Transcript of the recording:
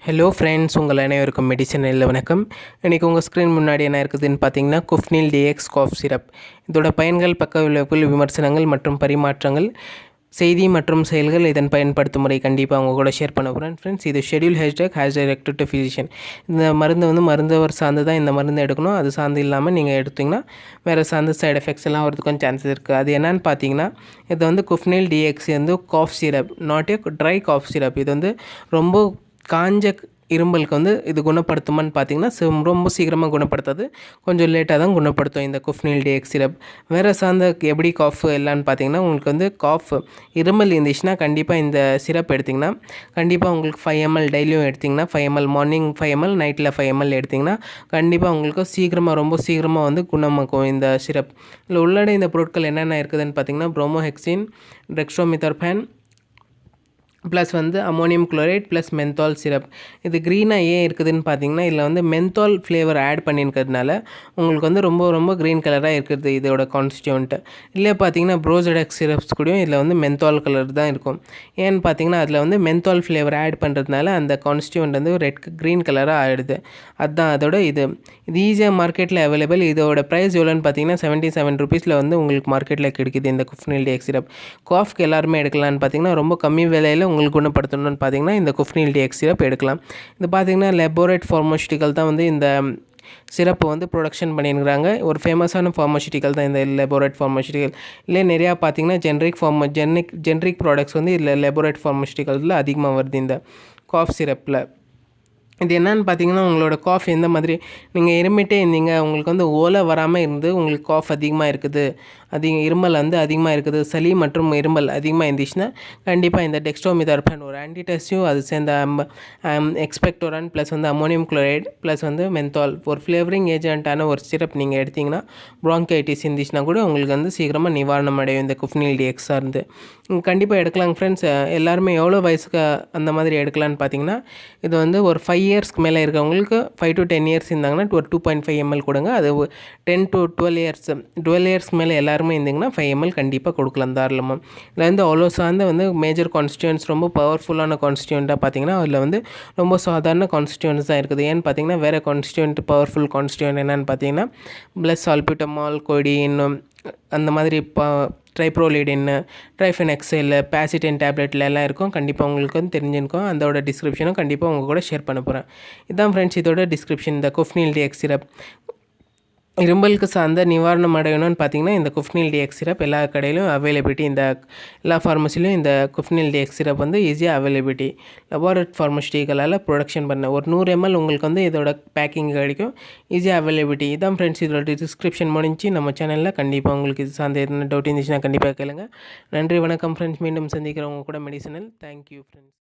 Hello friends, உங்கள் அனைவருக்கும் மெடிசனில் வணக்கம். இன்றைக்கி உங்கள் ஸ்க்ரீன் முன்னாடி என்ன இருக்குதுன்னு பார்த்தீங்கன்னா, குஃப்னில் டிஎக்ஸ் காஃப் சிரப். இதோட பயன்கள், பக்க விளைவுகள், விமர்சனங்கள் மற்றும் பரிமாற்றங்கள், செய்தி மற்றும் செயல்கள், இதன் பயன்படுத்தும் முறை கண்டிப்பாக அவங்க கூட ஷேர் பண்ண போகிறேன். ஃப்ரெண்ட்ஸ், இது ஷெட்யூல் #டைரக்டட் டு ஃபிசிஷியன். இந்த மருந்து மருந்தவர் சார்ந்து தான் இந்த மருந்து எடுக்கணும். அது சார்ந்து இல்லாமல் நீங்கள் எடுத்திங்கன்னா வேறு சார்ந்த சைடு எஃபெக்ட்ஸ் எல்லாம் வரதுக்கும் சான்சஸ் இருக்குது. அது என்னன்னு பார்த்தீங்கன்னா, இது குஃப்னில் DX cough syrup, not a dry cough syrup. இது ரொம்ப காஞ்ச இருமலுக்கு இது குணப்படுத்துமான்னு பார்த்தீங்கன்னா ரொம்ப சீக்கிரமாக குணப்படுத்தாது, கொஞ்சம் லேட்டாக தான் குணப்படுத்தும் இந்த குஃப்னில் டிஎக்ஸ் சிரப். வேறு சார்ந்த எப்படி காஃப் எல்லான்னு பார்த்தீங்கன்னா, உங்களுக்கு காஃப் இருமல் இருந்துச்சுன்னா கண்டிப்பாக இந்த சிரப் எடுத்திங்கன்னா கண்டிப்பாக உங்களுக்கு 5 ml டெய்லியும் எடுத்திங்கன்னா 5 ml மார்னிங் 5 ml நைட்டில் 5 ml எடுத்திங்கன்னா கண்டிப்பாக உங்களுக்கு ரொம்ப சீக்கிரமாக குணமாக்கும் இந்த சிரப். இதில் உள்ளடை இந்த பொருட்கள் என்னென்ன இருக்குதுன்னு பார்த்தீங்கன்னா, bromhexine, dextromethorphan plus ammonium chloride plus menthol syrup. இது க்ரீனாக ஏன் இருக்குதுன்னு பார்த்தீங்கன்னா, இதில் மென்தால் ஃப்ளேவர் ஆட் பண்ணியிருக்கிறதுனால உங்களுக்கு ரொம்ப க்ரீன் கலராக இருக்கிறது இதோட கான்ஸ்டியூண்ட்டு. இல்லை பார்த்தீங்கன்னா ப்ரோசடெக்ஸ் சிரப்ஸ் கூடயும் இதில் மென்தால் கலர் தான் இருக்கும். ஏன்னு பார்த்தீங்கன்னா அதில் மென்தால் ஃப்ளேவர் ஆட் பண்ணுறதுனால அந்த கான்ஸ்டியூண்ட் க்ரீன் கலராக ஆகிடுது. அதுதான் அதோட இது ஈஸியாக மார்க்கெட்டில் அவைலபிள். இதோட ப்ரைஸ் எவ்வளோன்னு பார்த்தீங்கன்னா 77 rupees உங்களுக்கு மார்க்கெட்டில் கிடைக்குது இந்த குஃப்னில் டிஎக்ஸ் சிரப். காஃப்க்கு எல்லாருமே எடுக்கலான்னு பார்த்தீங்கன்னா ரொம்ப கம்மி விலையில் உங்களுக்கு குணப்படுத்தணும்னு பார்த்தீங்கன்னா இந்த குஃப்னில் டிஎக்ஸ் சிரப் எடுக்கலாம். இது பார்த்தீங்கன்னா லெபோரேட் ஃபார்மசூட்டிக்கல் தான் இந்த சிரப்பை ப்ரொடக்ஷன் பண்ணியிருக்கிறாங்க. ஒரு ஃபேமஸான ஃபார்மசூட்டிக்கல் தான் இந்த லெபோரேட் ஃபார்மசூட்டிக்கல். இல்லை நிறையா பார்த்தீங்கன்னா ஜென்ரிக் ப்ராடக்ட்ஸ் இதில் லெபோரேட் ஃபார்மசூட்டிக்கல்ஸில் அதிகமாக வருது இந்த காஃப் சிரப்பில். இது என்னன்னு பார்த்தீங்கன்னா, உங்களோட காஃப் எந்த மாதிரி நீங்கள் இருமிட்டே இருந்தீங்க, உங்களுக்கு ஓலை வராமல் இருந்து உங்களுக்கு காஃப் அதிகமாக இருக்குது, இருமல் அதிகமாக இருக்குது, சளி மற்றும் இருமல் அதிகமாக இருந்துச்சுன்னா கண்டிப்பாக இந்த டெக்ஸ்ட்ரோமிதர்பேன் ஒரு ஆன்டிடெஸ்டிவ், அது சேர்ந்த expectorant plus ammonium chloride plus menthol ஒரு ஃப்ளேவரிங் ஏஜென்ட்டான ஒரு சிரப் நீங்கள் எடுத்திங்கன்னா ப்ராங்கைட்டிஸ் இருந்துச்சுன்னா கூட உங்களுக்கு சீக்கிரமாக நிவாரணம் அடையும் இந்த குஃப்னில் டிஎக்ஸாக இருந்து. கண்டிப்பாக எடுக்கலாங்க ஃப்ரெண்ட்ஸ். எல்லாருமே எவ்வளோ வயசுக்கு அந்த மாதிரி எடுக்கலான்னு பார்த்தீங்கன்னா, இது ஒரு 5 இயர்ஸ்க்கு மேலே இருக்கவங்களுக்கு 5 to 10 years இருந்தாங்கன்னா ஒரு 2.5 ml கொடுங்க. அது 10 to 12 இயர்ஸ்க்கு மேலே எல்லாருமே இருந்தீங்கன்னா 5 ml கண்டிப்பாக கொடுக்கலாம் தாராளமாக. இதில் அவ்வளோ சார்ந்த மேஜர் கான்ஸ்டியூன்ஸ், ரொம்ப பவர்ஃபுல்லான கான்ஸ்டியூண்ட்டாக பார்த்தீங்கன்னா அதில் ரொம்ப சாதாரண கான்ஸ்டியூன்ஸ் தான் இருக்குது. ஏன்னு பார்த்தீங்கன்னா வேறு பவர்ஃபுல் கான்ஸ்டியூண்ட் என்னென்னு பார்த்தீங்கன்னா ப்ளஸ் சால்பியூட்டமால், கோடின், அந்த மாதிரி ட்ரைப்ரோலிடின், ட்ரைஃபெனெக்சைல், பேசிட்டின் டேப்லெட்டில் எல்லாம் இருக்கும். கண்டிப்பாக உங்களுக்கு தெரிஞ்சிருக்கும். அதோட டிஸ்கிரிப்ஷனும் கண்டிப்பாக உங்கள் கூட ஷேர் பண்ண போகிறேன். இதுதான் ஃப்ரெண்ட்ஸ் இதோட டிஸ்கிரிப்ஷன். இந்த குஃப்னில் டிஎக்ஸ் சிரப் இரும்பலுக்கு சார்ந்த நிவாரணம் அடையணும்னு பார்த்தீங்கன்னா இந்த குஃப்னில் டிஎக்ஸ் சிரப் எல்லா கடையிலும் அவைலபிலிட்டி. இந்த எல்லா ஃபார்மசிலையும் இந்த குஃப்னில் டிஎக்ஸ் சிரப் ஈஸியாக அவைலபிலிட்டி. லெபார்ட் ஃபார்மசூட்டிக்கலால் ப்ரொடக்ஷன் பண்ண ஒரு 100 ml உங்களுக்கு இதோட பேக்கிங் கிடைக்கும், ஈஸியாக அவைலபிலிட்டி. இதான் ஃப்ரெண்ட்ஸ் இதோட டிஸ்கிரிப்ஷன் முடிஞ்சு. நம்ம சேனலில் கண்டிப்பாக உங்களுக்கு இது சார்ந்த எதுனா டவுட் இருந்துச்சுன்னா கண்டிப்பாக கேளுங்க. நன்றி, வணக்கம் ஃப்ரெண்ட்ஸ். மீண்டும் சந்திக்கிறவங்க கூட மெடிசனல். Thank you friends.